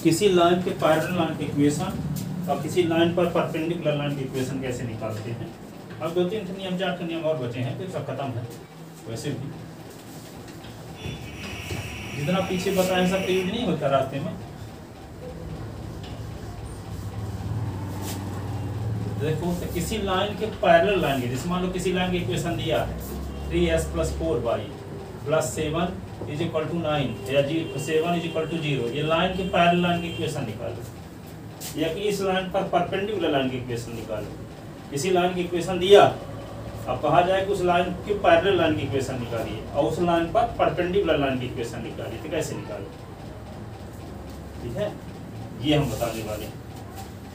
किसी लाइन के parallel line की इक्वेशन और किसी लाइन पर परपेंडिकुलर लाइन की इक्वेशन कैसे निकालते हैं। अब 2-3 नियम 4 नियम और बचे हैं, फिर सब खत्म है। वैसे भी जितना पीछे बताया सब तो यूज नहीं होता रास्ते में। देखो तो किसी लाइन के पैरेलल लाइन के, जैसे मान लो किसी लाइन की इक्वेशन दिया है 3s + 4y + 7 = 9 या 7 = 0, ये लाइन के पैरेलल लाइन की इक्वेशन निकालो, या कि इस लाइन पर परपेंडिकुलर लाइन की इक्वेशन निकालो। किसी लाइन की इक्वेशन दिया, अब कहा जाए कि उस लाइन के पैरेलल लाइन की इक्वेशन निकालिए और उस लाइन पर परपेंडिकुलर लाइन की इक्वेशन निकालिए, तो कैसे निकालो, ठीक है, ये हम बताने वाले हैं।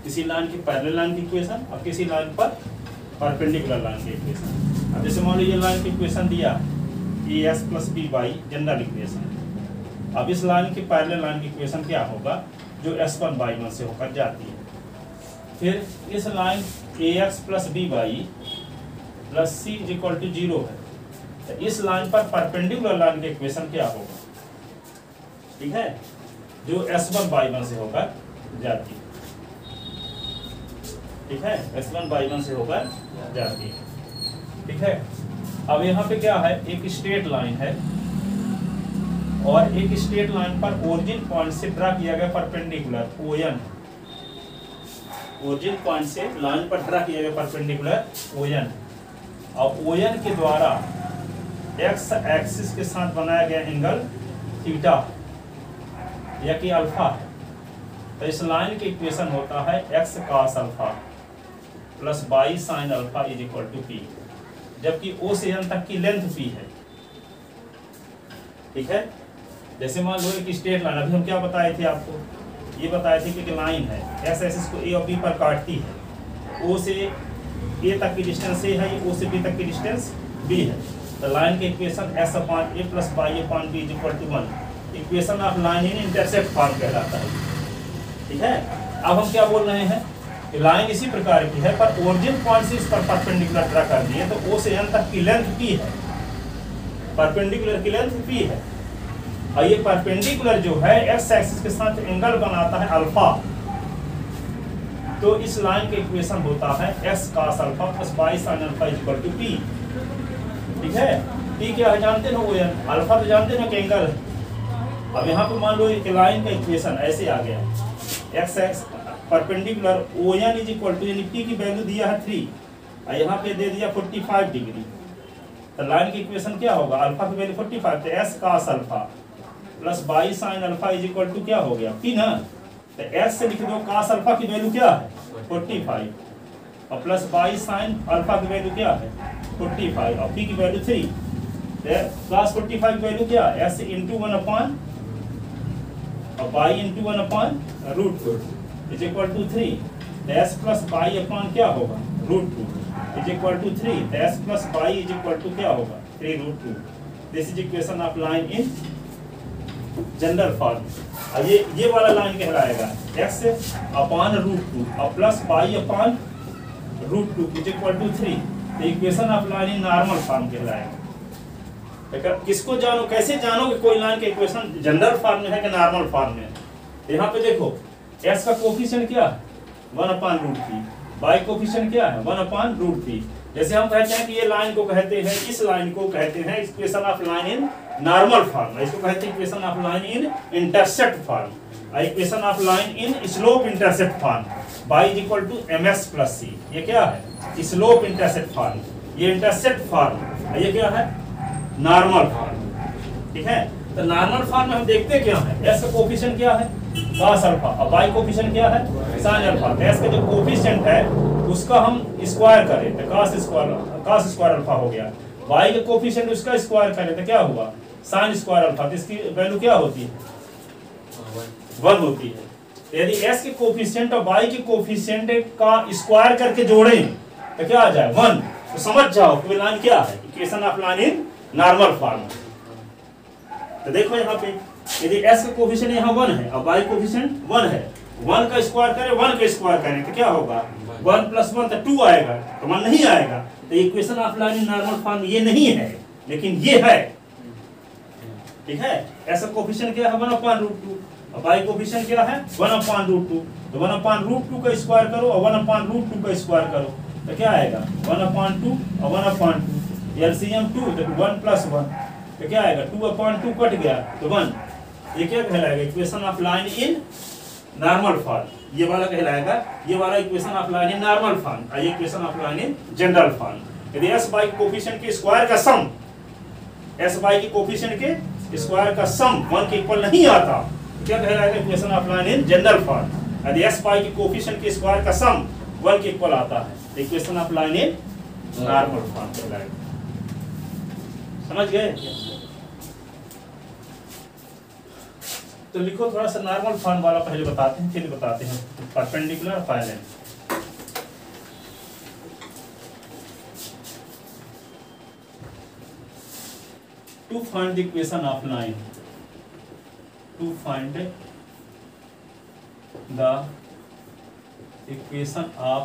किसी लाइन की पैरेलल लाइन की इक्वेशन और किसी लाइन पर परपेंडिकुलर लाइन की इक्वेशन। अब जैसे मान लो ये लाइन की इक्वेशन दिया as + by जनरल इक्वेशन। अब इस लाइन की पैरेलल लाइन की इक्वेशन क्या होगा, जो s1/1 से होकर जाती है। फिर इस लाइन ax + by + c = 0 है, तो इस लाइन पर परपेंडिकुलर लाइन की इक्वेशन क्या होगा, ठीक है, जो s1/1 से होकर जाती है, ठीक है, s1/1 से होकर जाती है, ठीक है। अब यहाँ पे क्या है, एक स्ट्रेट लाइन है और एक स्ट्रेट लाइन पर ओरिजिन पॉइंट से ड्रा किया गया परपेंडिकुलर ON, ओरिजिन पॉइंट से लाइन पर ड्रा किया गया परपेंडिकुलर ON, और ON के द्वारा x एक्सिस के साथ बनाया गया एंगल थीटा या कि अल्फा है। तो इस लाइन की इक्वेशन होता है x cos alpha + y sin alpha = p, जबकि O से N तक की लेंथ p है, ठीक है। जैसे मान लो एक स्ट्रेट लाइन, अभी हम क्या बताए थे आपको, ये बताए थे कि लाइन है S एक्सिस को A और B पर काटती है, O से A तक की डिस्टेंस A है, ये O से B तक की डिस्टेंस B है। तो लाइन की equation S/A + y/b = 1 equation of line in intersect form कहलाता है, ठीक है। अब हम क्या बोल रहे हैं, लाइन इसी प्रकार की है पर ओरिजिन पॉइंट से इस पर परपेंडिकुलर ड्रा कर दिए, तो O से N तक की लेंथ p है, परपेंडिकुलर की लेंथ p है, और ये परपेंडिकुलर जो है x एक्सिस के साथ एंगल बनाता है अल्फा। तो इस लाइन के इक्वेशन होता है x cos alpha + y sin alpha = p, ठीक है। p क्या है जानते हो, ON, अल्फा तो जानते हो कि एंगल है। अब यहाँ पे मान लो एक लाइन का इक्वेशन ऐसे आ गया, x एक्सिस परपेंडिकुलर ON = यानी p की वैल्यू दिया है 3 और यहाँ पे दे दिया 45 डिग्री, तो लाइन की इक्वेशन क्या होगा, अल्फा की वैल्यू 45, तो s cos alpha + y sin alpha = क्या हो गया, p ना, तो s से लिख दो cos अल्फा की वैल्यू क्या है 45 और प्लस y sin अल्फा की वैल्यू क्या है 45 और p की वैल्यू 3, cos 45 की वैल्यू क्या है s × 1 और y × 1/√2 = 3, s + y अपॉन क्या होगा √2 = 3, s + y = क्या होगा 3√2। This is equation of line in general form. अब ये वाला लाइन कहलाएगा x/√2 और प्लस y/√2 = 3, तो equation of line in normal form कहलाएगा। किसको जानो, कैसे जानो कि कोई लाइन का इक्वेशन जनरल फॉर्म में है कि नॉर्मल फॉर्म में है। यहाँ पे देखो s का कोफिशिएंट क्या है 1/√3, y कोफिशिएंट क्या है 1/√3। जैसे हम कहते हैं कि ये लाइन को कहते हैं, इस लाइन को कहते हैं equation of line in normal form, इसको कहते हैं equation of line in intercept form, equation of line in slope intercept form, y = ms + c। ये क्या है स्लोप इंटरसेप्ट फॉर्म, ये इंटरसेप्ट फॉर्म, ये क्या है नॉर्मल फॉर्म, ठीक है। तो नॉर्मल फॉर्म में हम देखते क्या है, s का कोफिशिएंट क्या है cos अल्फा और y कोफिशिएंट क्या है sin अल्फा। s का जो कोफिशिएंट है उसका हम स्क्वायर करें तो cos स्क्वायर अल्फा हो गया, y का कोफिशिएंट उसका स्क्वायर करें तो क्या हुआ sin स्क्वायर अल्फा, तो इसकी वैल्यू क्या होती है 1 होती है। यदि s के कोफिशिएंट और y के कोफिशिएंट का स्क्वायर करके जोड़ें तो क्या आ जाए 1, तो समझ जाओ कि लाइन क्या है equation of line in normal form. तो देखो यहाँ पे यदि s का कोफिशिएंट यहाँ 1 है और y कोफिशिएंट 1 है, 1 का स्क्वायर करें 1 का स्क्वायर करें तो क्या होगा 1 + 1 तो 2 आएगा, तो 1 नहीं आएगा। तो equation of line in normal form ये नहीं है, लेकिन ये है, ठीक है। s का कोफिशिएंट क्या है 1/√2 अब y कोफिशिएंट क्या है 1/√2, तो 1/√2 का स्क्वायर करो और 1/√2 का स्क्वायर करो तो क्या आएगा 1/2 और 1/2, एलसीएम 2 तो 1 + 1 तो क्या आएगा 2/2 कट गया तो 1। ये क्या कहलाएगा equation of line in normal form, ये वाला कहलाएगा, ये वाला equation of line in normal form और ये equation of line in general form. यदि s बाई कोफिशिएंट के स्क्वायर का सम, s बाई की कोफिशिएंट के स्क्वायर का सम 1 के इक्वल नहीं आता तो क्या कहलाएगा equation of line in general form. यदि s बाई की कोफिशिएंट के स्क्वायर का सम 1 के इक्वल आता है तो equation of line in normal form कहलाएगा। समझ गए? तो लिखो थोड़ा सा नॉर्मल फॉर्म वाला पहले बताते हैं फिर बताते हैं perpendicular parallel. To find the equation of line, to find the equation of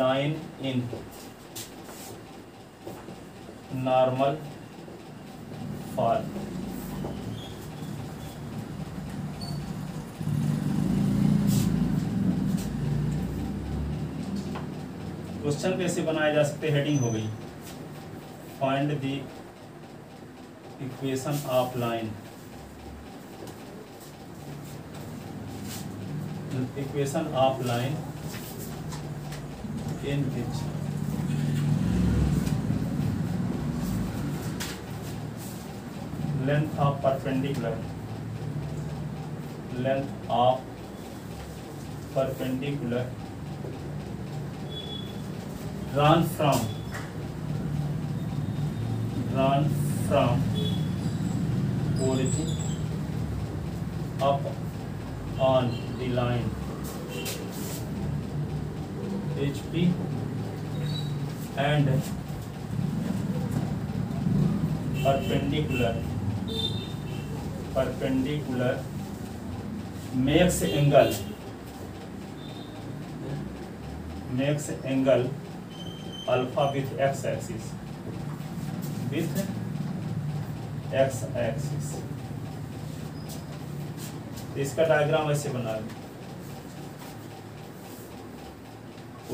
line in normal form, question कैसे बनाए जा सकते, हेडिंग हो गई find the equation of line, equation of line in which length of perpendicular, length of perpendicular run from origin up on the line HP and perpendicular makes angle alpha with x axis, इसका diagram ऐसे बना रहे,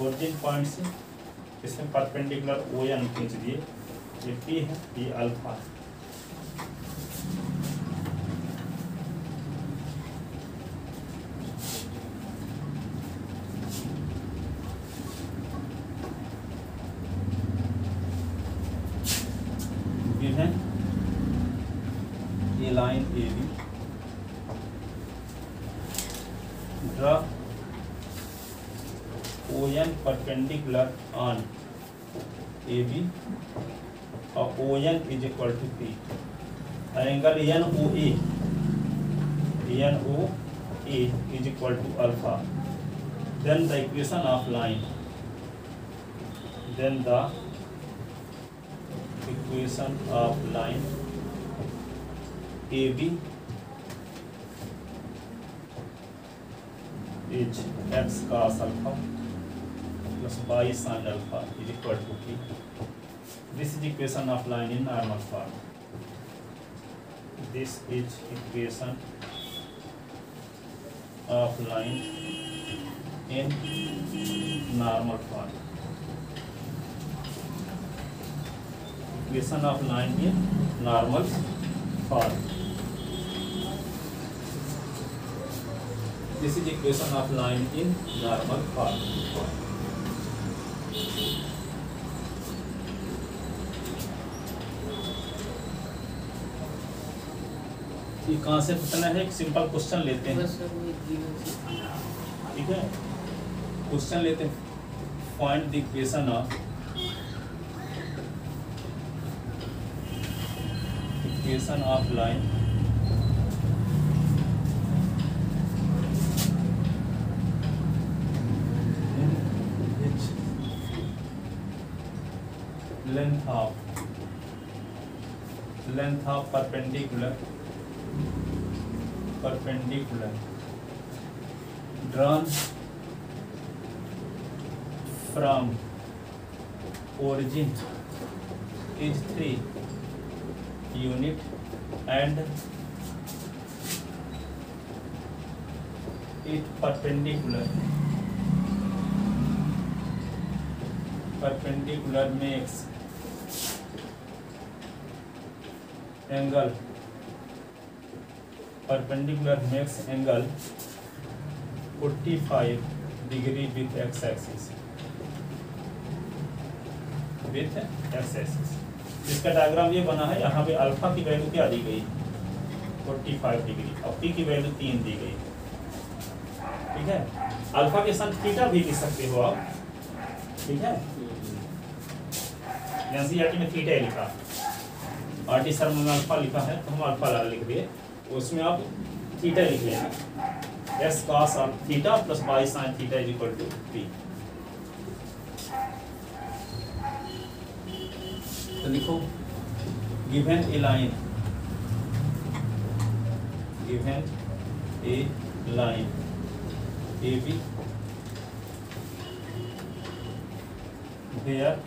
origin point से इसमें perpendicular ON खींच दिए, ये P है, ये अल्फा है। ये line AB, draw ON perpendicular on AB और ON is equal to P, angle NOA is equal to alpha, then the equation of line, then the equation of line AB is x cos alpha plus y sin alpha is equal to P. This is equation of line in normal form. This is equation of line in normal form. Equation of line in normal form. This is equation of line in normal form. ये कहाँ से पता है, एक simple question लेते हैं, ठीक है, क्वेश्चन लेते हैं, find the equation of line length of perpendicular drawn from origin is 3 unit and it perpendicular makes angle 45 degree with x-axis इसका डायग्राम ये बना है। यहाँ पे अल्फा की वैल्यू क्या दी गई 45 डिग्री और पी की वैल्यू 3 दी गई, ठीक है। अल्फा के साथ थीटा भी लिख सकते हो आप, ठीक है। एनसीईआरटी में थीटा लिखा, आरटी सर में अल्फा लिखा है तो हम अल्फा लिख दिए, उसमें आप थीटा लिख लेना, S cos of theta plus Y sine theta is equal to P. तो लिखो given a line A B where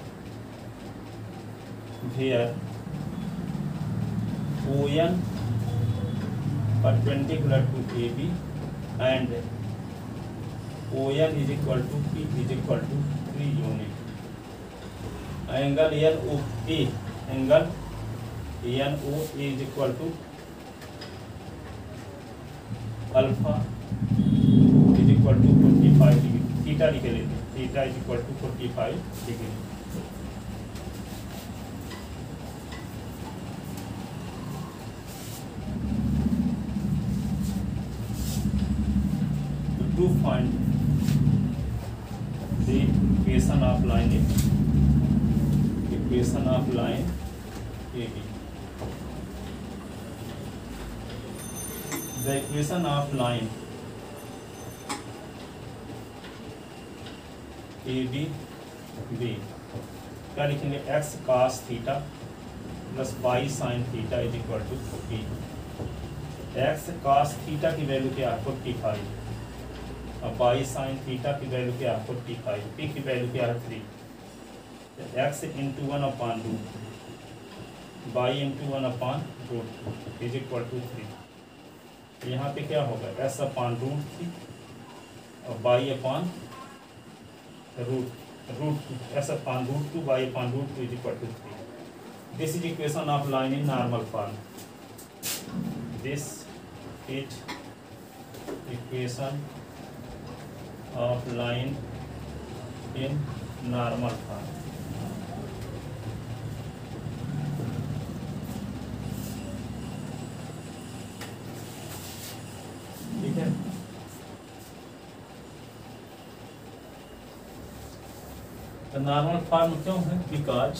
ON perpendicular to AB and ON is equal to P is equal to 3 unit. Angle NOA is equal to alpha is equal to 45 degree. Theta लिख लेते, theta is equal to 45 degree. To find the equation of line AB. The equation of line AB क्या लिखेंगे, x cos theta plus y sin theta is equal to p। x cos theta की value क्या है 45 और y sin theta की value क्या है 45, p की वैल्यू क्या है 3। x into one by root y into one by root is equal to 3। यहाँ पे क्या होगा s/√3 और y/√2 s/√2 y/√2 is equal to 3. This is equation of line in normal form. This is equation of line in normal form. ठीक है। तो normal form क्यों है, बिकॉज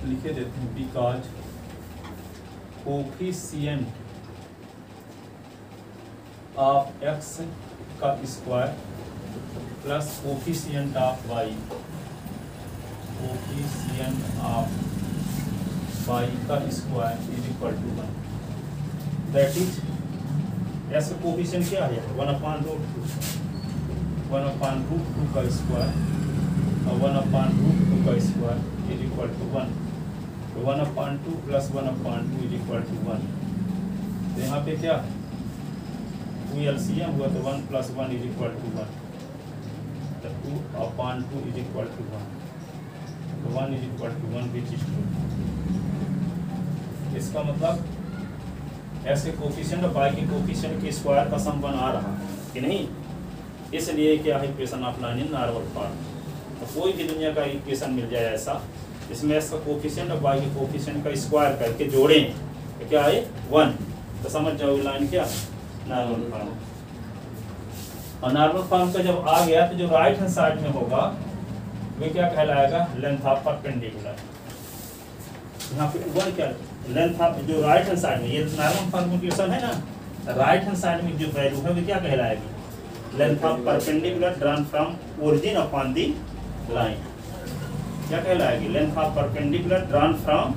लिखे देते हैं बिकॉज कोफिशिएंट ऑफ एक्स का square plus coefficient of y का square is equal to 1। That is S का कोफिशिएंट क्या है 1/√2 का स्क्वायर और 1/√2 का स्क्वायर इज इक्वल टू 1। तो 1/2 प्लस 1/2 इज इक्वल टू 1। तो यहाँ पे क्या 2 LCM हुआ तो 1 + 1 इज इक्वल टू 1। तो 2/2 इज इक्वल टू 1। तो 1 is equal to 1 which is 2। इसका मतलब ऐसे कोफिशिएंट और वाई के कोफिशिएंट के स्क्वायर का सम बन आ रहा है कि नहीं, इसलिए क्या है equation of line in normal form. तो कोई भी दुनिया का इक्वेशन मिल जाए ऐसा इसमें इसका कोफिशिएंट और वाई के कोफिशिएंट का स्क्वायर करके जोड़ें तो क्या है 1, तो समझ जाओ लाइन क्या नॉर्मल फॉर्म। और नॉर्मल फॉर्म का जब आ गया तो जो राइट हैंड साइड में होगा वो क्या कहलाएगा लेंथ ऑफ परपेंडिकुलर। यहाँ पे 1 क्या लेंथ ऑफ जो राइट हैंड साइड में, ये नॉर्मल फॉर्म इक्वेशन है ना, राइट हैंड साइड में जो वैल्यू है वो क्या कहलाएगी length of perpendicular drawn from origin upon the line. क्या कहलाएगी length of perpendicular drawn from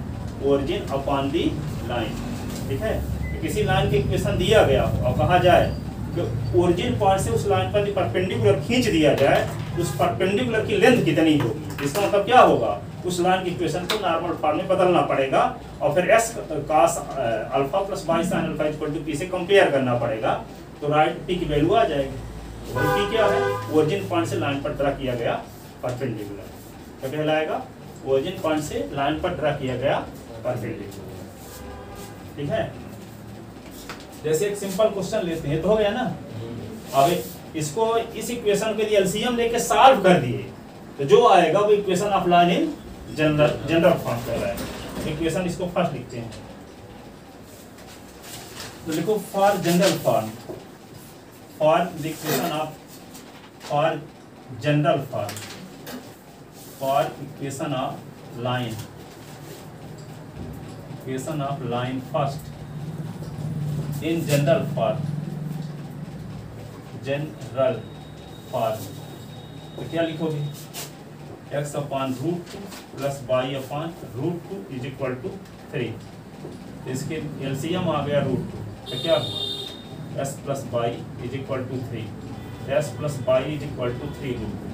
origin upon the line. ठीक है, तो किसी लाइन की इक्वेशन दिया गया हो और कहा जाए कि ओरिजिन पॉइंट से उस लाइन पर परपेंडिकुलर खींच दिया जाए, उस परपेंडिकुलर की लेंथ कितनी होगी। इसका मतलब क्या होगा उस लाइन की इक्वेशन को नॉर्मल फॉर्म में बदलना पड़ेगा और फिर s cos alpha plus y sin alpha equal to p से कंपेयर करना पड़ेगा, तो राइट p की वैल्यू आ जाएगी। वही p क्या है, ओरिजिन पॉइंट से लाइन पर ड्रा किया गया परपेंडिकुलर, क्या कहलाएगा, ओरिजिन पॉइंट से लाइन पर ड्रा किया गया परपेंडिकुलर। ठीक है, जैसे एक सिंपल क्वेश्चन लेते हैं तो हो गया ना। अब इसको इस इक्वेशन के लिए एलसीएम लेके सॉल्व कर दिए तो जो आएगा वो equation of line in general form कहलाएगा। इक्वेशन इसको फर्स्ट लिखते हैं, तो लिखो for general form, for the equation of, for general form, for equation of line, equation of line first in general form, general form, तो क्या लिखोगे, x upon root 2 plus y upon root 2 is equal to 3। इसके LCM आ गया root 2, तो क्या हुआ, s plus y is equal to 3, s plus y is equal to 3 root 2।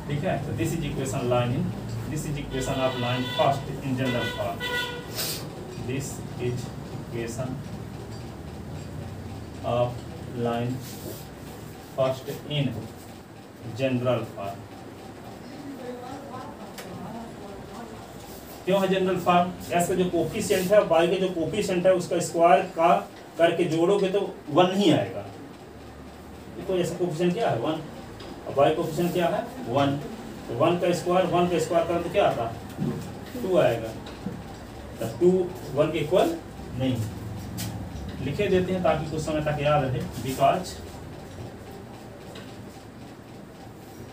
ठीक है, तो this is equation line in, this is equation of line first in general form, this is equation of line first in general form. क्यों है general form, S का जो coefficient है Y के जो कोफिशिएंट है उसका स्क्वायर का करके जोड़ोगे तो 1 नहीं आएगा। देखो ऐसा कोफिशिएंट क्या है 1 और वाई कोफिशिएंट क्या है 1, तो 1 का स्क्वायर करें तो क्या आता है 2 आएगा, तो 2 1 के इक्वल नहीं। लिखे देते हैं ताकि कुछ समय तक याद रहे, बिकॉज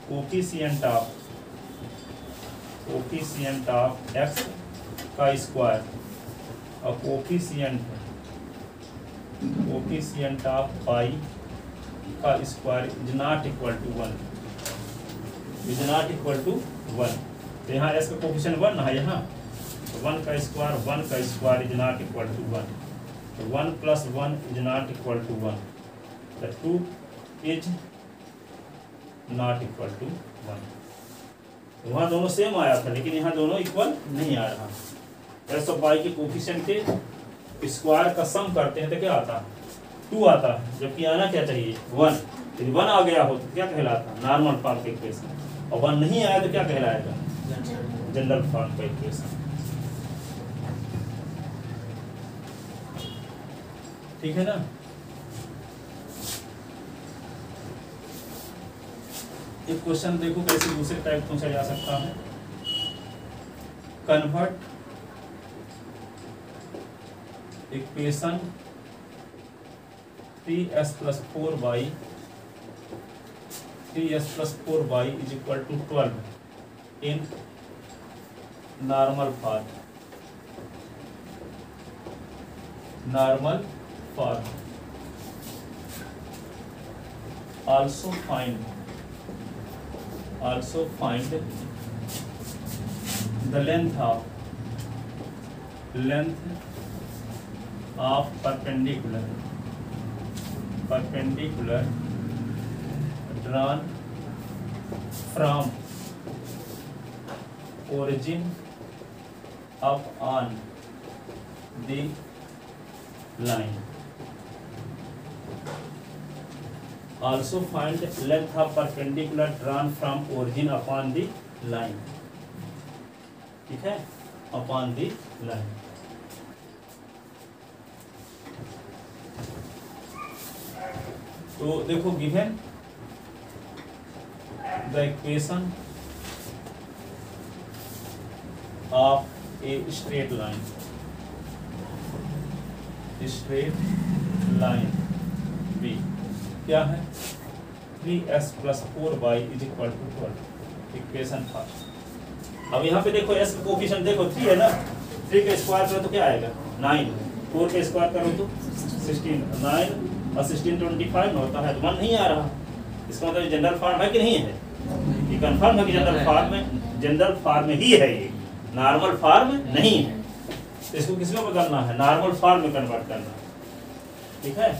कोफिशिएंट ऑफ x का स्क्वायर और कोफिशिएंट ऑफ y का square is not equal to 1, is not equal to 1। तो यहाँ s का कोफिशिएंट 1 है, यहाँ 1 का square is not equal to 1, तो 1 plus 1 is not equal to 1, तो 2 इज नॉट इक्वल टू 1। वहाँ दोनों सेम आया था लेकिन यहाँ दोनों इक्वल नहीं आ रहा। एस ऑफ वाई के कोफिशिएंट के स्क्वायर का सम करते हैं तो क्या आता है 2 आता है, जबकि आना क्या चाहिए 1। यदि 1 आ गया हो तो क्या कहलाता है नॉर्मल फॉर्म का इक्वेशन, और 1 नहीं आया तो क्या कहलाएगा जनरल फॉर्म का इक्वेशन। ठीक है ना। एक क्वेश्चन देखो कैसे दूसरे टाइप पूछा जा सकता है, convert equation 3s plus 4y is equal to 12 in normal form, also find the length of perpendicular drawn from origin up on the line. Also find length of perpendicular drawn from origin upon the line. ठीक है, upon the line. तो देखो given the equation of a straight line B क्या है 3s plus 4y is equal to 12, equation first. अब यहाँ पे देखो s का कोफिशिएंट देखो 3 है ना, 3 का स्क्वायर करो तो क्या आएगा 9, 4 का स्क्वायर करो तो 16, 9 और 16 25 होता है, तो 1 नहीं आ रहा। इसका मतलब जनरल फॉर्म है कि नहीं है, ये कंफर्म है कि जनरल फॉर्म में ही है, ये नॉर्मल फॉर्म नहीं है। तो इसको किसमें बदलना है, नॉर्मल फॉर्म में कन्वर्ट करना है। ठीक है,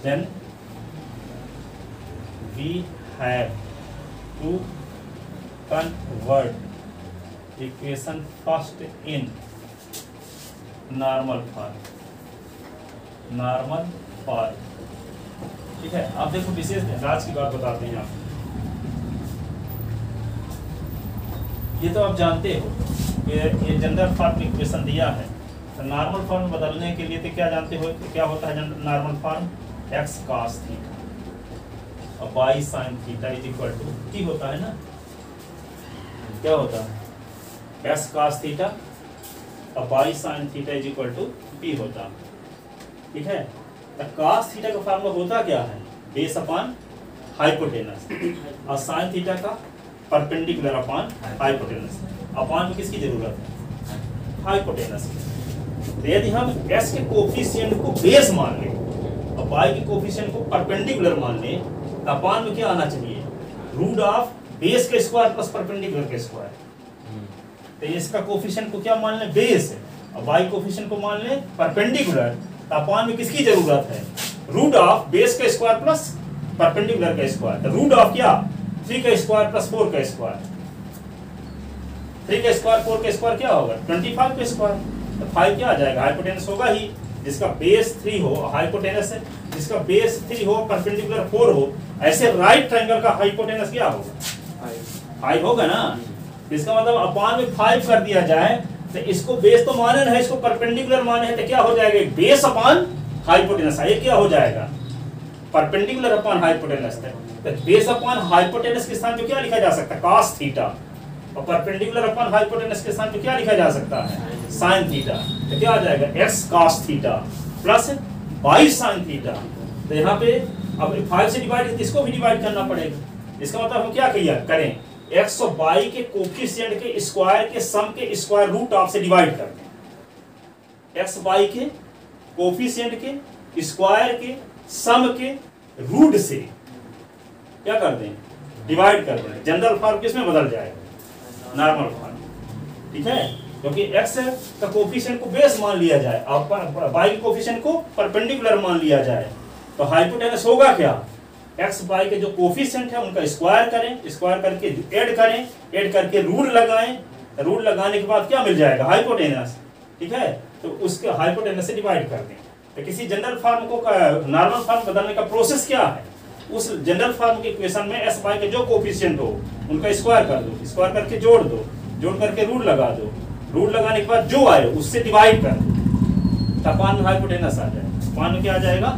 then we have to convert equation first in normal form, normal form. ठीक है, आप देखो विशेष राज की बात बताते हैं आप। ये तो आप जानते हो कि ये जनरल फॉर्म इक्वेशन दिया है, तो नॉर्मल फॉर्म में बदलने के लिए तो क्या जानते हो क्या होता है normal form? x cos theta और y sin theta is equal to t होता है ना। क्या होता है? x cos थीटा और y sin theta is equal to p होता है। ठीक है, तो cos थीटा का फॉर्मूला होता क्या है? बेस अपॉन हाइपोटेनस, और sin थीटा का परपेंडिकुलर अपॉन हाइपोटेनस। अपॉन में किसकी जरूरत है? हाइपोटेनस की। तो यदि हम s के कोफिशिएंट को बेस मान लें और y के कोफिशिएंट को परपेंडिकुलर मान लें, तो अपॉन में क्या आना चाहिए? रूट ऑफ बेस के स्क्वायर प्लस परपेंडिकुलर के स्क्वायर। तो इसका कोफिशिएंट को क्या मान लें? बेस है, और y कोफिशिएंट को मान लें परपेंडिकुलर। तो अपॉन में किसकी जरूरत है? रूट ऑफ बेस का स्क्वायर प्लस परपेंडिकुलर का स्क्वायर। तो रूट ऑफ क्या? 3 का स्क्वायर प्लस 4 का स्क्वायर। 3 का स्क्वायर 4 का स्क्वायर क्या होगा? 25 का स्क्वायर। तो 5 क्या आ जाएगा? हाइपोटेनस होगा ही, जिसका बेस 3 हो, हाइपोटेनस है जिसका बेस 3 हो, परपेंडिकुलर 4 हो। ऐसे राइट ट्रायंगल का हाइपोटेनस क्या होगा? 5 होगा ना। इसका मतलब अपॉन में 5 कर दिया जाए, तो इसको बेस तो माने ना है, इसको परपेंडिकुलर माने है, तो क्या हो जाएगा? Base upon hypotenuse. ये क्या हो जाएगा? Perpendicular upon hypotenuse. तो बेस अपॉन हाइपोटेनस के स्थान पे क्या लिखा जा सकता है? cos theta. और परपेंडिकुलर अपॉन हाइपोटेनस के स्थान पे क्या लिखा जा सकता है? sin theta. तो क्या आ जाएगा? x cos theta plus y sin theta. तो यहाँ पे अब 5 से डिवाइड, इसको भी डिवाइड करना पड़ेगा। इसका मतलब हम क्या किया करें? x और y के कोफिशिएंट के स्क्वायर के सम के स्क्वायर रूट ऑफ से डिवाइड कर दें। x y के कोफिशिएंट के स्क्वायर के सम के रूट से क्या कर दें? डिवाइड कर दें। जनरल फॉर्म किसमें बदल जाएगा? Normal form. ठीक है, क्योंकि x का कोफिशिएंट को बेस मान लिया जाए और y के कोफिशिएंट को परपेंडिकुलर मान लिया जाए, तो हाइपोटेनस होगा क्या? x y के जो कोफिशिएंट है उनका स्क्वायर करें, स्क्वायर करके ऐड करें, ऐड करके रूट लगाएं, रूट लगाने के बाद क्या मिल जाएगा? हाइपोटेनस। ठीक है, तो उसके हाइपोटेनस से डिवाइड कर दें। तो किसी जनरल फॉर्म को नॉर्मल फॉर्म बदलने का प्रोसेस क्या है? उस जनरल फॉर्म के इक्वेशन में एस वाई के जो कोफिशिएंट हो उनका स्क्वायर कर दो, स्क्वायर करके जोड़ दो, जोड़ करके रूट लगा दो, रूट लगाने के बाद जो आए उससे डिवाइड कर दो, पान में हाइपोटेनस आ जाए। पान में क्या आ जाएगा?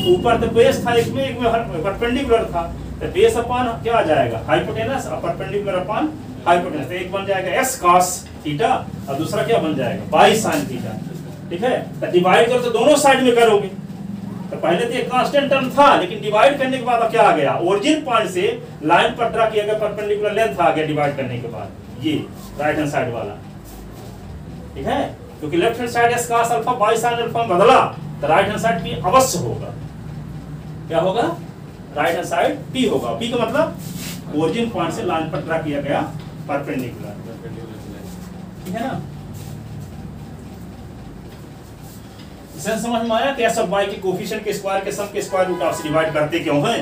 ऊपर तो बेस था, एक में परपेंडिकुलर था, तो बेस अपान क्या आ जाएगा? हाइपोटेनस, और परपेंडिकुलर अपान हाइपोटेनस। तो एक बन जाएगा एस कॉस थीटा और दूसरा क्या बन जाएगा? By sine theta. ठीक है, तो डिवाइड कर तो दोनों साइड में करोगे। तो पहले तो एक कांस्टेंट टर्म था, लेकिन डिवाइड करने के बाद अब क्या आ गया? ओरिजिन पॉइंट से लाइन पर ड्रा किया गया परपेंडिकुलर लेंथ आ गया डिवाइड करने के बाद, ये राइट हैंड साइड वाला। ठीक है, क्योंकि left hand side S cos alpha by sine alpha बदला, तो राइट हैंड साइड पी अवश्य होगा। क्या होगा? राइट हैंड साइड पी होगा। पी का मतलब ओरिजिन पॉइंट से लाइन पर ड्रा किया गया परपेंडिकुलर। ठीक है ना? इसे समझ में आया कि एस और वाई के कोफिशिएंट के स्क्वायर के सम के स्क्वायर रूट ऑफ से डिवाइड करते क्यों हैं?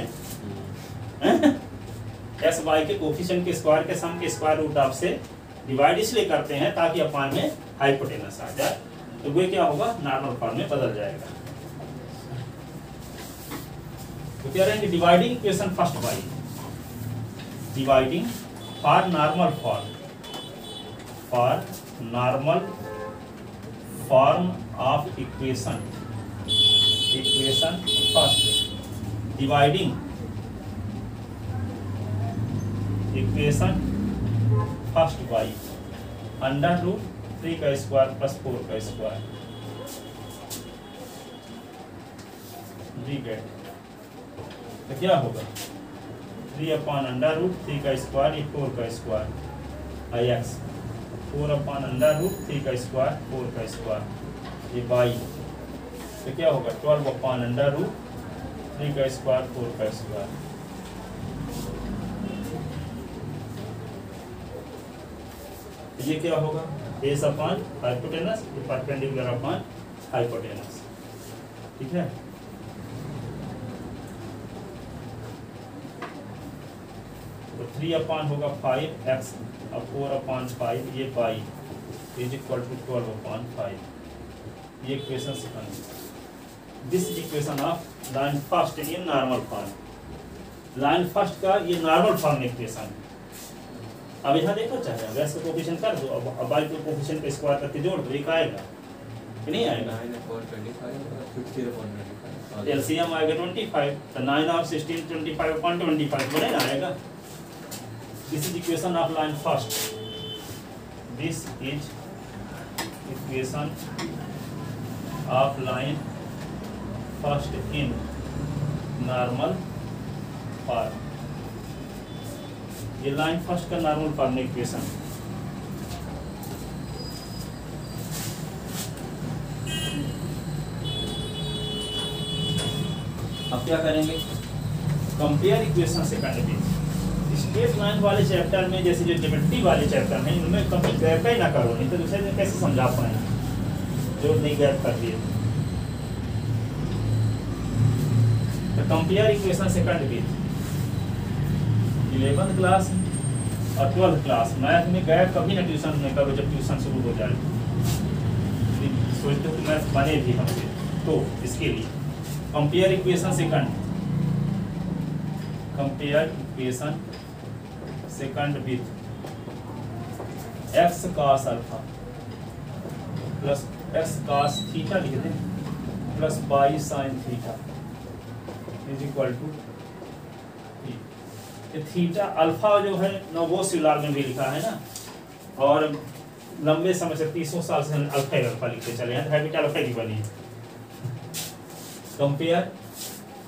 एस वाई के कोफिशिएंट के स्क्वायर के सम के स्क्वायर रूट ऑफ से डिवाइड इसलिए करते हैं ताकि अपान में हाइपोटेनस आ जाए, तो वो क्या होगा? नॉर्मल फॉर्म में बदल जाएगा। तो क्या रहेंगे? Dividing equation first by dividing for normal form, for normal form of equation, equation first dividing equation first by under root 3 का स्क्वायर प्लस 4 का स्क्वायर। तो क्या होगा? 3 अपान अंडर रूट 3 का स्क्वायर, ये 4 का स्क्वायर, आई एक्स 4 अपान अंडर रूट 3 का square 4 का स्क्वायर, ये बाई। तो क्या होगा? 12 अपान अंडर रूट 3 का स्क्वायर 4 का स्क्वायर। ये क्या होगा? बेस अपान हाइपोटेनस, परपेंडिकुलर अपान हाइपोटेनस। ठीक है, तो तो 3 अपान होगा 5x अब 4/5 ये पाई इज इक्वल टू 12/5। ये equation second. This is equation of line first in normal form. Line first का ये नॉर्मल फॉर्म इक्वेशन है। अब यहाँ देखो चाहे वैसे कोफिशिएंट कर दो, अब बाई को कोफिशिएंट पे स्क्वायर करके जोड़ दो, एक आएगा कि नहीं आएगा? एलसीएम आएगा 25, तो 9 और 16 25/25 बोले ना आएगा। This is equation of line first. This is equation of line first in normal form. ये लाइन फर्स्ट का नॉर्मल फॉर्म इक्वेशन। अब क्या करेंगे? कंपेयर इक्वेशन सेकंड में। स्ट्रेट लाइन वाले चैप्टर में जैसे जो ज्योमेट्री वाले चैप्टर में उनमें कभी गैप ही ना करो, नहीं तो दूसरे दिन कैसे समझा पाएंगे जो नहीं गैप कर दिए। तो compare equation second with 11th class और 12th क्लास। मैथ में गैप कभी ना ट्यूशन में करो, जब ट्यूशन शुरू हो जाए सोचते हो कि मैथ बने भी हमसे। तो इसके लिए compare equation second, compare equation second with x cos alpha plus x cos theta लिख दें plus y sin theta is equal to theta. Alpha जो है नोवोसिलर में भी लिखा है ना, और लंबे समय से 300 साल से अल्फा लिखते चले हैं, हैबिट अल्फा की बनी है। कंपेयर,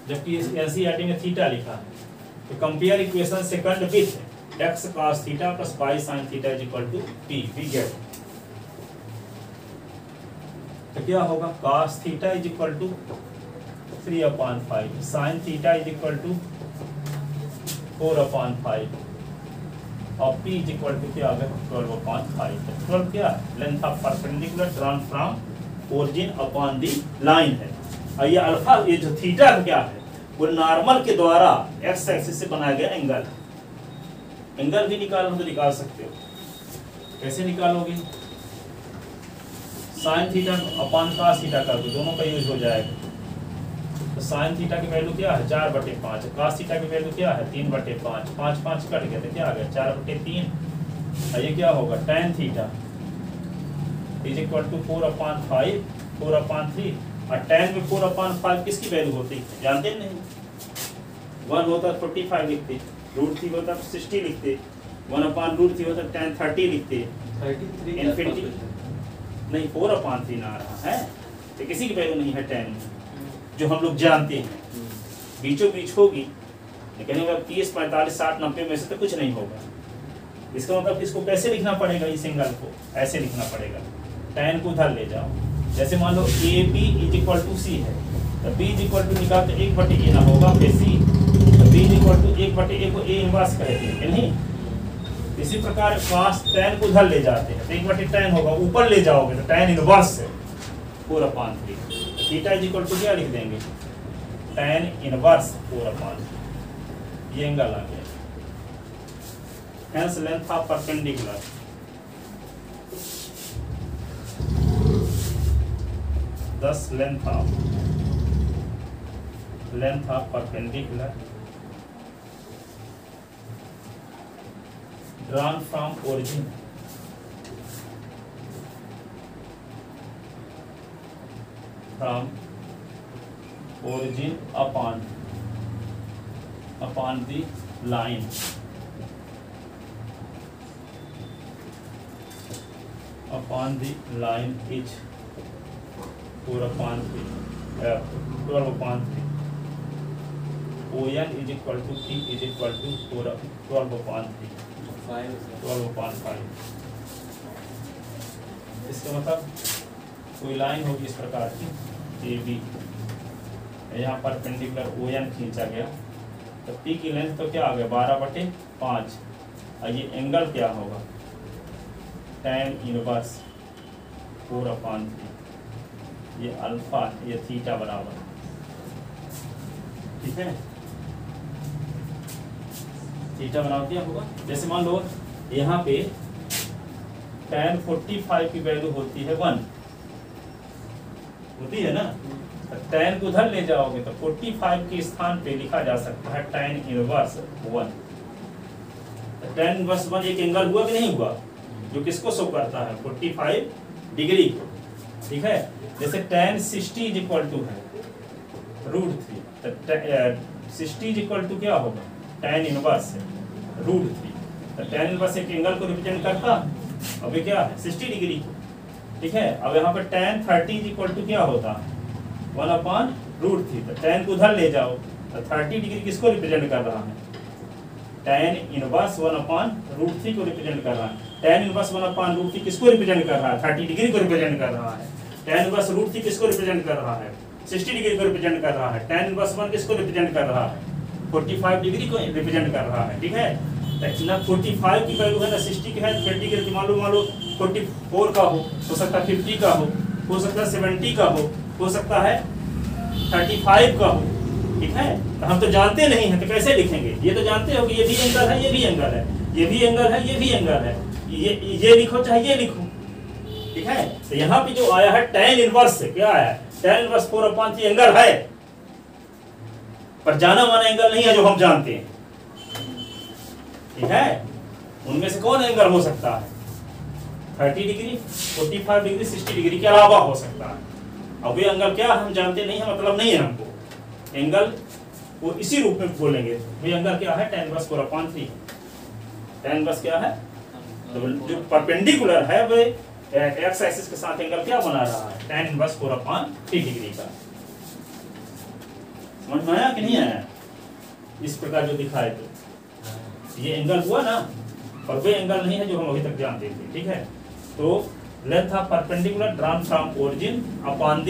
जबकि एनसीईआरटी में थीटा लिखा है, तो compare equation second with x cos theta plus y sin theta is equal to p। We get, तो क्या होगा? cos theta is equal to 3/5, sin theta is equal to 4/5 और p इज इक्वल टू क्या आ गया? 12/5। 12 क्या है? Length of perpendicular drawn from origin upon the line है। और ये अल्फा, ये जो थीटा क्या है, वो नॉर्मल के द्वारा एक्स एक्सिस से बनाया गया एंगल। एंगल भी निकालना तो निकाल सकते हो, कैसे निकालोगे? Sine theta upon cos theta कर दो, दोनों का यूज हो जाएगा। तो साइन थीटा की वैल्यू क्या है? 4/5। कॉस थीटा की वैल्यू क्या है? 3/5। 5 कट गया तो क्या आ गया? 4/3। और ये क्या होगा? tan theta is equal to 4/5 4/3। और tan में 4/5 किसकी वैल्यू होती है? जानते नहीं। 1 होता 45 लिखते, √3 होता 60 लिखते, 1/√3 होता tan 30 लिखते, 33 इनफिनिटी नहीं 4/3 आ रहा है, तो किसी की वैल्यू नहीं है tan में, जो हम लोग जानते हैं। बीचों बीच होगी, लेकिन अगर 30 45 60 90 में से तो कुछ नहीं होगा। इसका मतलब इसको कैसे लिखना पड़ेगा? इस एंगल को ऐसे लिखना पड़ेगा। tan को उधर ले जाओ, जैसे मान लो AB is equal to C है, तो B इज इक्वल टू निकाल तो 1/A ना होगा, फिर C, तो B is equal to 1/A को A इनवर्स कहते हैं नहीं। इसी प्रकार cos tan को उधर ले जाते हैं, तो 1/tan होगा, ऊपर ले जाओगे तो tan इनवर्स है 4/3। थीटा इज इक्वल टू क्या लिख देंगे? tan inverse 4/3। ये एंगल आ गया। Hence length of perpendicular thus length of perpendicular drawn from origin upon the line is 4/3 12/3 ON is equal to P is equal to 12/3 12/5। इसका मतलब कोई line होगी इस प्रकार की AB, यहाँ परपेंडिकुलर ON खींचा गया, तो P की लेंथ तो क्या आ गया? 12/5। और ये एंगल क्या होगा? tan inverse 4/3। ये अल्फा, ये थीटा बराबर, ठीक है। थीटा बनाओ क्या होगा, जैसे मान लो यहाँ पे tan 45 की वैल्यू होती है 1, होती है ना, tan को उधर ले जाओगे तो 45 के स्थान पे लिखा जा सकता है tan इनवर्स 1। tan इनवर्स 1 एक एंगल हुआ कि नहीं हुआ, जो किसको शो करता है 45 डिग्री को, ठीक है। जैसे tan 60 इज इक्वल टू है √3, तो 60 इज इक्वल टू क्या होगा tan इनवर्स √3, तो tan इनवर्स एक एंगल को रिप्रेजेंट करता, अब ये क्या है 60 डिग्री, ठीक है। अब यहाँ पर tan 30 इज इक्वल टू क्या होता है 1/√3, तो tan को उधर ले जाओ तो 30 डिग्री किसको रिप्रेजेंट कर रहा है, tan इनवर्स 1/√3 को रिप्रेजेंट कर रहा है। tan इनवर्स 1/√3 किसको रिप्रेजेंट कर रहा है, 30 डिग्री को रिप्रेजेंट कर रहा है। tan इनवर्स √3 किसको रिप्रेजेंट कर रहा है, 60 डिग्री को रिप्रेजेंट कर रहा है। tan इनवर्स 1 किसको रिप्रेजेंट कर रहा है, 45 डिग्री को रिप्रेजेंट कर रहा है, ठीक है। ना 45 की वैल्यू है ना 60 की है, 30 की मान लो 44 का हो सकता है 50 का हो सकता है 70 का हो सकता है 35 का हो, ठीक है। तो हम तो जानते नहीं है तो कैसे लिखेंगे, ये तो जानते हो कि ये भी एंगल है, ये भी एंगल है, ये भी एंगल है, ये भी एंगल है, ये लिखो चाहे ये लिखो, ठीक है। तो यहाँ पे जो आया है tan इनवर्स से क्या आया है, tan इनवर्स 4/3 एंगल है, पर जाना माना एंगल नहीं है जो हम जानते हैं, ठीक है। उनमें से कौन एंगल हो सकता है 30 डिग्री, 45 डिग्री, 60 डिग्री के अलावा हो सकता है। अब ये एंगल क्या हम जानते नहीं है, मतलब नहीं है हमको, एंगल वो इसी रूप में बोलेंगे। ये एंगल क्या है tan इनवर्स 4/3, tan इनवर्स क्या है, तो जो परपेंडिकुलर है वो एक्स एक्सिस के साथ एंगल क्या बना रहा है tan इनवर्स 4/3 डिग्री का। समझ में आया कि नहीं आया, इस प्रकार जो दिखाए तो ये एंगल हुआ ना, और वो एंगल नहीं है जो हम अभी तक जानते थे, ठीक है। तो length of perpendicular drawn from origin upon the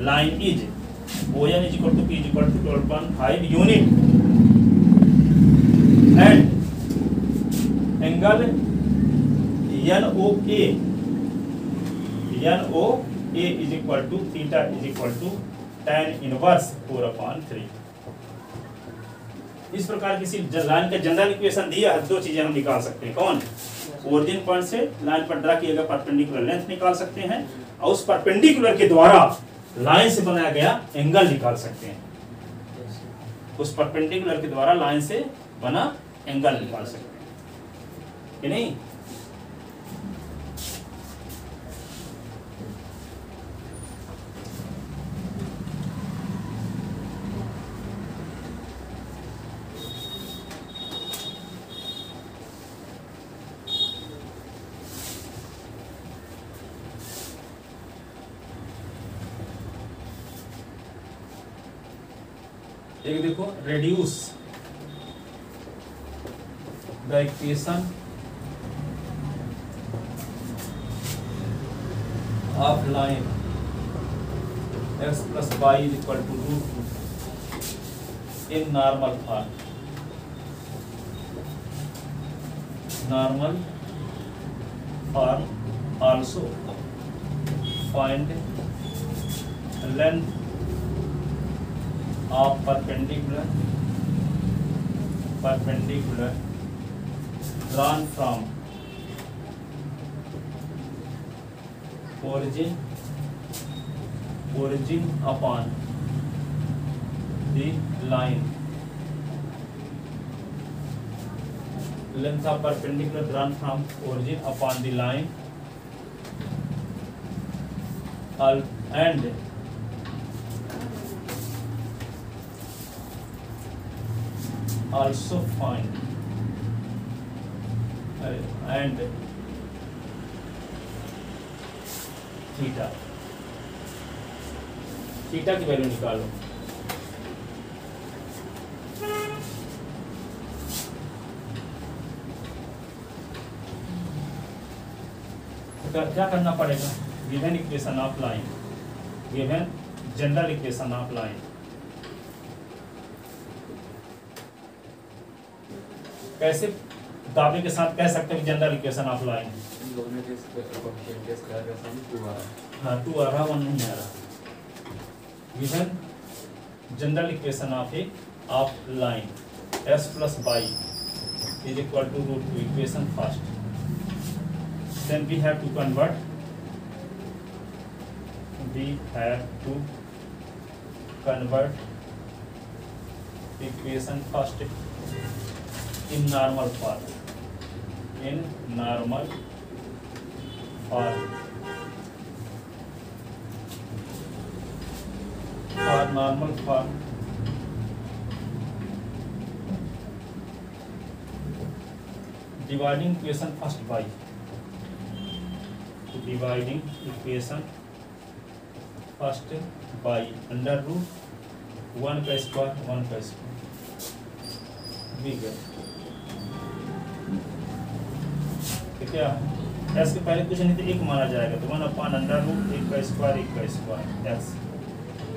line is ON is equal to P is equal to 12.5 unit and angle NOA is equal to theta is equal to tan inverse 4/3। इस प्रकार किसी line का general equation दिया है, दो चीजें हम निकाल सकते हैं, कौन, ओरिजिन पॉइंट से लाइन पर ड्रा किया गया परपेंडिकुलर लेंथ निकाल सकते हैं, और उस परपेंडिकुलर के द्वारा लाइन से बनाया गया एंगल निकाल सकते हैं, उस परपेंडिकुलर के द्वारा लाइन से बना एंगल निकाल सकते हैं कि नहीं। एक देखो reduce the equation of line x plus y is equal to √2 in normal form also find length of perpendicular drawn from origin upon the line, length of perpendicular drawn from origin upon the line and also find and theta की value निकालो। तो क्या करना पड़ेगा, given equation of line, given general equation of line, कैसे दावे के साथ कह सकते हैं जनरल इक्वेशन ऑफ लाइन, हाँ 2 आ रहा 1 नहीं आ रहा, given general equation of line s plus y is equal to root 2 equation first. Then we have to convert. We have to convert equation first in normal form. In normal form. For normal form. Dividing equation first by. Dividing equation first by under root 1 का square 1 का square भी गया। ठीक है, S के पहले कुछ नहीं तो एक माना जाएगा तो 1 अपॉन अंडर रूट 1 का स्क्वायर 1 का square s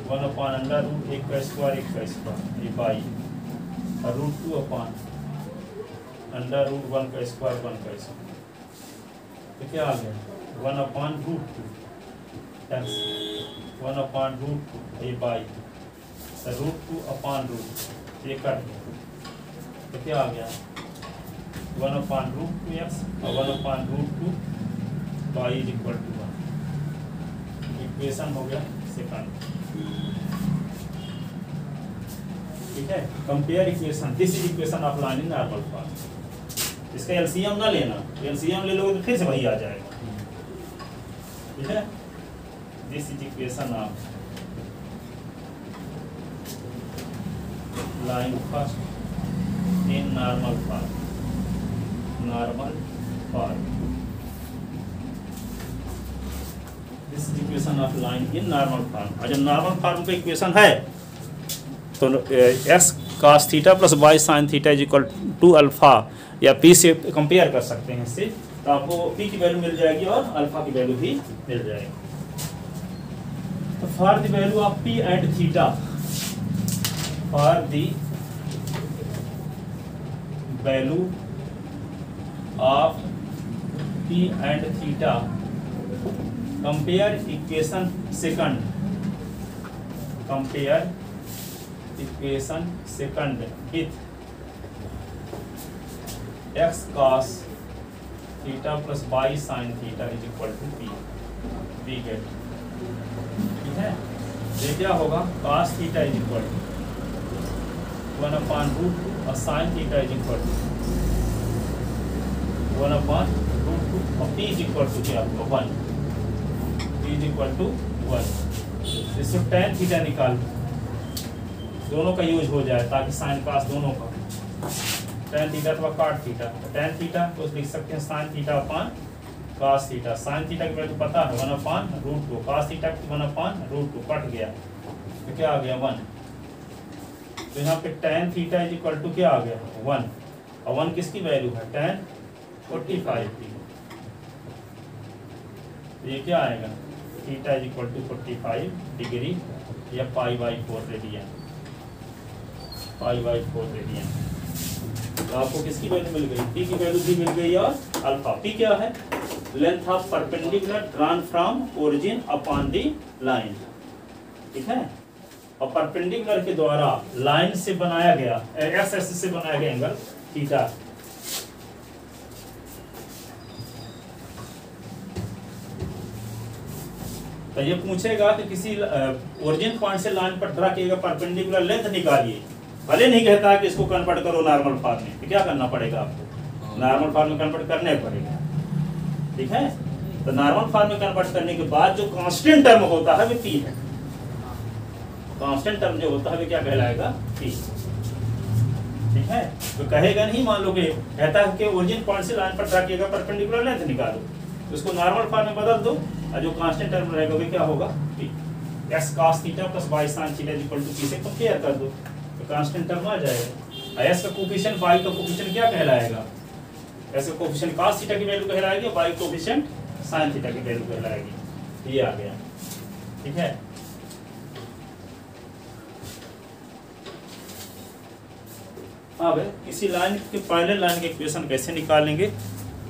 1 upon under root 1 का स्क्वायर 1 का स्क्वायर ये बाई और रूट 2 अपॉन अंडर रूट 1 का स्क्वायर 1 का स्क्वायर। तो क्या आ गया 1 upon root 2 x 1 upon root 2 ये बाई रूट 2 अपॉन रूट ये कट गया। तो क्या आ गया 1 अपॉन रूट 2 एक्स और 1 upon root 2 by is equal to 1। Equation हो गया सेकंड। ठीक है, compare equation this is equation of line in normal form. इसका एलसीएम ना लेना, एलसीएम ले लोगे तो फिर से वही आ जाएगा। ठीक है, this is equation of line first in normal form. Normal form this is equation of line in normal form. और जब नॉर्मल फॉर्म का इक्वेशन है तो x cos theta plus Y sine theta is equal to alpha या p से compare कर सकते हैं इससे, तो आपको पी की वैल्यू मिल जाएगी और अल्फा की वैल्यू भी मिल जाएगी। तो for the value of p and theta, for the value of p and theta compare equation second, compare equation second with x cos theta plus Y sine theta is equal to p. We get, ठीक है, ये क्या होगा cos theta is equal to 1 upon root 2 और sine theta is equal to 1 upon root 2 और P is equal to क्या होगा 1, P is equal to 1। इससे tan थीटा निकाल, दोनों का यूज हो जाए ताकि साइन cos दोनों का, tan थीटा अथवा cot थीटा। tan थीटा को लिख सकते हैं sin theta upon cos theta. sin theta की वैल्यू पता है 1 upon root 2, cos theta 1 upon root 2 cut गया तो क्या आ गया 1। तो यहाँ पे tan theta is equal to क्या आ गया 1 और 1 किसकी वैल्यू है tan 45 की। ये क्या आएगा theta is equal to 45 degree या pi by 4 radian, pi by 4 radian. तो आपको किसकी वैल्यू मिल गई, पी की वैल्यू भी मिल गई और अल्फा। पी क्या है length of perpendicular drawn from origin upon the line. ठीक है, और परपेंडिकुलर के द्वारा लाइन से बनाया गया एक्स एक्सिस से बनाया गया एंगल थीटा। तो ये पूछेगा कि किसी ओरिजिन पॉइंट से लाइन पर ड्रा किएगा परपेंडिकुलर लेंथ निकालिए, भले नहीं कहता है कि इसको कन्वर्ट करो नॉर्मल फॉर्म में, तो क्या करना पड़ेगा आपको नॉर्मल फॉर्म में कन्वर्ट करने पड़ेगा। ठीक है, तो नॉर्मल फॉर्म में कन्वर्ट करने के बाद जो कांस्टेंट टर्म होता है वो पी है। कांस्टेंट टर्म जो होता है वो क्या कहलाएगा पी। ठीक है, तो कहेगा नहीं, मान लो कि कहता है कि ओरिजिन पॉइंट से लाइन पर ड्रा किएगा परपेंडिकुलर लेंथ निकालो, तो उसको नॉर्मल फॉर्म में बदल दो और जो कांस्टेंट टर्म रहेगा वो क्या होगा p. X cos theta plus Y sine theta equal to p से कंपेयर कर दो तो कांस्टेंट टर्म आ जाएगा। एस का कोफिशिएंट वाई का कोफिशिएंट क्या कहलाएगा, एस का कोफिशिएंट cos थीटा की वैल्यू कहलाएगी, वाई कोफिशिएंट साइन थीटा की वैल्यू कहलाएगी। ये आ गया। ठीक है, अब किसी लाइन के पैरेलल लाइन के इक्वेशन कैसे निकालेंगे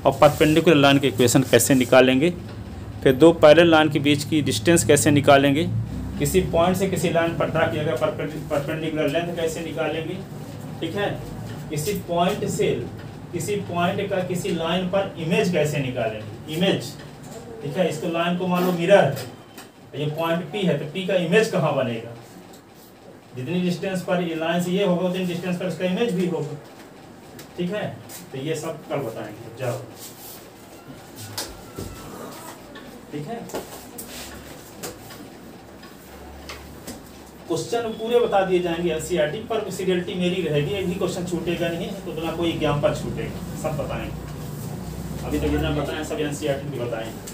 और परपेंडिकुलर लाइन के इक्वेशन कैसे निकालेंगे, फिर दो पैरेलल लाइन के बीच की डिस्टेंस कैसे निकालेंगे, किसी पॉइंट से किसी लाइन पर ड्रा किया गया परपेंडिकुलर लेंथ कैसे निकालेंगे। ठीक है, किसी पॉइंट से किसी पॉइंट का किसी लाइन पर इमेज कैसे निकालेंगे, इमेज। ठीक है, इसको लाइन को मान लो मिरर है, ये पॉइंट P है, तो P का इमेज कहाँ बनेगा? जितनी डिस्टेंस पर ये लाइन से ये होगा उतनी डिस्टेंस पर इसका इमेज भी होगा। ठीक है, तो ये सब कल बताएंगे, जाओ। ठीक है, क्वेश्चन पूरे बता दिए जाएंगे एनसीईआरटी पर, सीरियलिटी मेरी रहेगी, एक भी क्वेश्चन छूटेगा नहीं, तो बिना कोई एग्जाम्पल छूटेगा, सब बताएंगे। अभी तक जितना बताएं सब एनसीईआरटी भी बताएंगे।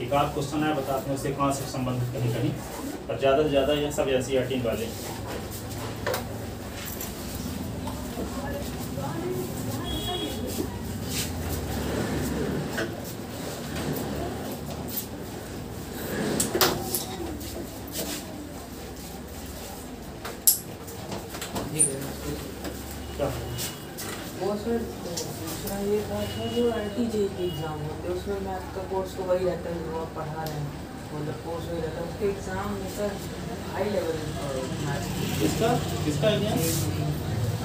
एक आध क्वेश्चन है बताते हैं उससे कहाँ से संबंधित कहीं कहीं, पर ज़्यादा से ज़्यादा ये सब एनसीईआरटी वाले। वो सर दूसरा ये था सर, जो IIT-JEE के एग्ज़ाम होते हैं उसमें मैथ का कोर्स तो वही रहता है जो आप पढ़ा रहे हैं, मतलब कोर्स वही रहता है, उसके एग्ज़ाम में सर हाई लेवल मैथ। किसका किसका एग्जाम?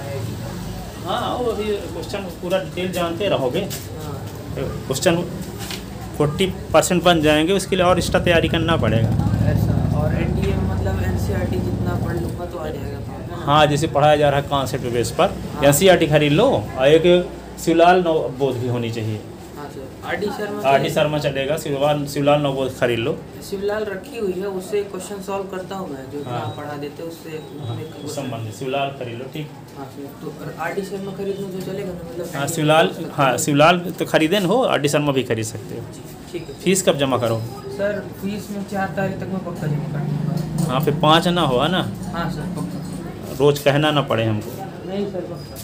IIT का। हाँ, वो अभी क्वेश्चन पूरा डिटेल जानते रहोगे, हाँ क्वेश्चन 40% बन जाएंगे, उसके लिए और एक्स्ट्रा तैयारी करना पड़ेगा। ऐसा, और NDA में मतलब NCERT जितना पढ़ लूँगा तो आ जाएगा। हाँ, जैसे पढ़ाया जा रहा है कॉन्सेप्ट बेस पर, एनसीईआरटी खरीद लो, और एक शिवलाल नवबोध भी होनी चाहिए। हाँ सर, RD शर्मा चलेगा, शिवलाल नवबोध खरीद लो। शिवलाल रखी हुई है, उससे क्वेश्चन सॉल्व करता हूँ मैं, जो हाँ। पढ़ा देते हैं उससे। हाँ, उस संबंध में शिवलाल खरीद लो। ठीक। हाँ सर, तो RD शर्मा खरीद लूँ तो चलेगा ना, मतलब? हाँ शिवलाल तो खरीदे न हो, RD शर्मा भी खरीद सकते हो। ठीक है। फीस कब जमा करो? सर फीस में 4 तारीख तक मैं पक्का जमा कर दूँगा। हाँ, फिर 5 ना हो, है ना? हाँ सर पक्का। रोज कहना ना पड़े हमको। नहीं सर पक्का।